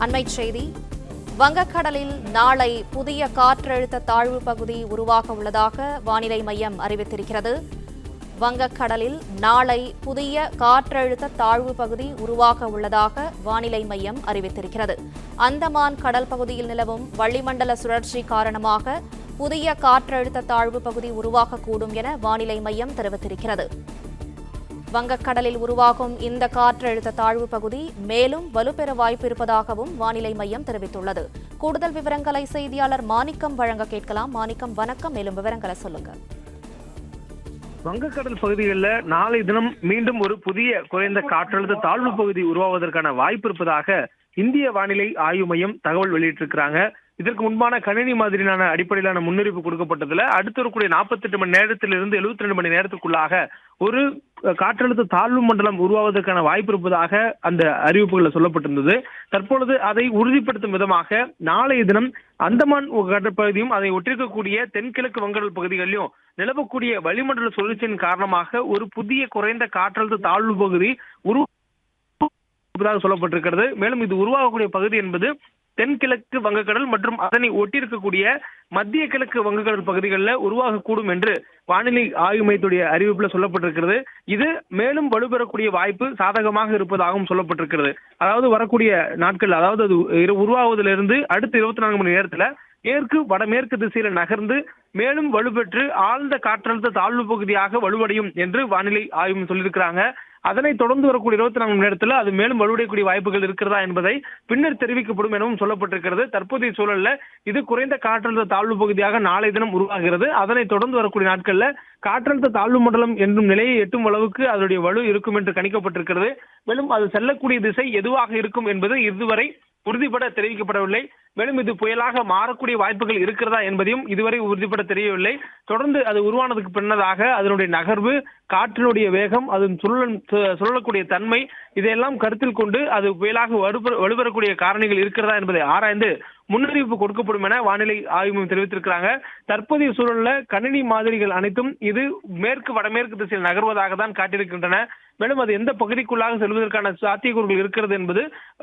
அண்மைச் செய்தி. வங்கக்கடலில் நாளை புதிய காற்றழுத்த தாழ்வு பகுதி உருவாக உள்ளதாக வானிலை மையம் அறிவித்திருக்கிறது. வங்கக்கடலில் நாளை புதிய காற்றழுத்த தாழ்வு பகுதி உருவாக உள்ளதாக வானிலை மையம் அறிவித்திருக்கிறது. அந்தமான் கடல் பகுதியில் நிலவும் வளிமண்டல சுழற்சி காரணமாக புதிய காற்றழுத்த தாழ்வு பகுதி உருவாகக்கூடும் என வானிலை மையம் தெரிவித்திருக்கிறது. வங்கக்கடலில் உருவாகும் இந்த காற்றழுத்த தாழ்வு பகுதி மேலும் வலுப்பெற வாய்ப்பு இருப்பதாகவும் வானிலை மையம் தெரிவித்துள்ளது. கூடுதல் விவரங்களை செய்தியாளர் மாணிக்கம் வழங்க கேட்கலாம். மாணிக்கம், வணக்கம். மேலும் விவரங்களை சொல்லுங்க. வங்கக்கடல் பகுதிகளில் நாளை தினம் மீண்டும் ஒரு புதிய குறைந்த காற்றழுத்த தாழ்வு பகுதி உருவாவதற்கான வாய்ப்பு இருப்பதாக இந்திய வானிலை ஆய்வு மையம் தகவல் வெளியிட்டிருக்கிறாங்க. இதற்கு முன்பான கணினி மாதிரியான அடிப்படையிலான முன்னறிவிப்பு கொடுக்கப்பட்டதுல அடுத்து வரக்கூடிய 48 மணி நேரத்திலிருந்து 72 மணி நேரத்துக்குள்ளாக ஒரு காற்றழுத்த தாழ்வு மண்டலம் உருவாவதற்கான வாய்ப்பு இருப்பதாக அந்த அறிவிப்புகளில் சொல்லப்பட்டிருந்தது. தற்பொழுது அதை உறுதிப்படுத்தும் விதமாக நாளைய தினம் அந்தமான் கடற்பகுதியும் அதை ஒட்டிருக்கக்கூடிய தென்கிழக்கு வங்கடல் பகுதிகளிலும் நிலவக்கூடிய வளிமண்டல சுழற்சியின் காரணமாக ஒரு புதிய குறைந்த காற்றழுத்த தாழ்வு பகுதி உருவாக சொல்லப்பட்டிருக்கிறது. மேலும் இது உருவாகக்கூடிய பகுதி என்பது தென்கிழக்கு வங்கக்கடல் மற்றும் அதனை ஒட்டியிருக்கக்கூடிய மத்திய கிழக்கு வங்கக்கடல் பகுதிகளில் உருவாகக்கூடும் என்று வானிலை ஆய்வு மையத்துடைய அறிவிப்புல சொல்லப்பட்டிருக்கிறது. இது மேலும் வலுப்பெறக்கூடிய வாய்ப்பு சாதகமாக இருப்பதாகவும் சொல்லப்பட்டிருக்கிறது. அதாவது வரக்கூடிய நாட்கள், அதாவது அது உருவாவதிலிருந்து அடுத்த 24 மணி நேரத்துல மேற்கு வடமேற்கு திசையில நகர்ந்து மேலும் வலுப்பெற்று ஆழ்ந்த காற்றழுத்த தாழ்வு பகுதியாக வலுவடையும் என்று வானிலை ஆய்வு சொல்லியிருக்கிறாங்க. அதனை தொடர்ந்து வரக்கூடிய 24 மணி நேரத்தில் அது மேலும் வலுவடையக்கூடிய வாய்ப்புகள் இருக்கிறதா என்பதை பின்னர் தெரிவிக்கப்படும் எனவும் சொல்லப்பட்டிருக்கிறது. தற்போதைய சூழல்ல இது குறைந்த காற்றழுத்த தாழ்வு பகுதியாக நாளை தினம் உருவாகிறது. அதனை தொடர்ந்து வரக்கூடிய நாட்கள்ல காற்றழுத்த தாழ்வு மண்டலம் என்னும் நிலையை எட்டும் அளவுக்கு அதனுடைய வலு இருக்கும் என்று கணிக்கப்பட்டிருக்கிறது. மேலும் அது செல்லக்கூடிய திசை எதுவாக இருக்கும் என்பது இதுவரை உறுதிபட தெரிவிக்கப்படவில்லை. மேலும் இது புயலாக மாறக்கூடிய வாய்ப்புகள் இருக்கிறதா என்பதையும் இதுவரை உறுதிபட தெரியவில்லை. தொடர்ந்து அது உருவானதுக்கு பின்னதாக அதனுடைய நகர்வு, காற்றினுடைய வேகம், அதன் சுழலக்கூடிய தன்மை, இதையெல்லாம் கருத்தில் கொண்டு அது புயலாக வலுப்பெறக்கூடிய காரணிகள் இருக்கிறதா என்பதை ஆராய்ந்து முன்னறிவிப்பு கொடுக்கப்படும் என வானிலை ஆய்வு தெரிவித்திருக்கிறாங்க. தற்போதைய சூழல்ல கணினி மாதிரிகள் அனைத்தும் இது மேற்கு வடமேற்கு திசையில் நகர்வதாக தான் காட்டியிருக்கின்றன. மேலும் அது எந்த பகுதிக்குள்ளாக செல்வதற்கான சாத்தியக்கூறுகள் இருக்கிறது என்பது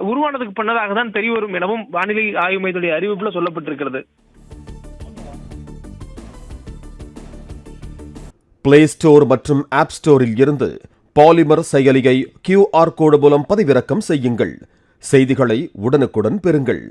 உருவானதுக்கு பின்னதாக தான் தெரிய வரும் எனவும் வானிலை ஆய்வு மையத்துடைய அறிவிப்புல சொல்லப்பட்டிருக்கிறது. பிளே ஸ்டோர் மற்றும் ஆப் ஸ்டோரில் இருந்து பாலிமர் செயலியை QR கோடு மூலம் பதிவிறக்கம் செய்யுங்கள். செய்திகளை உடனுக்குடன் பெறுங்கள்.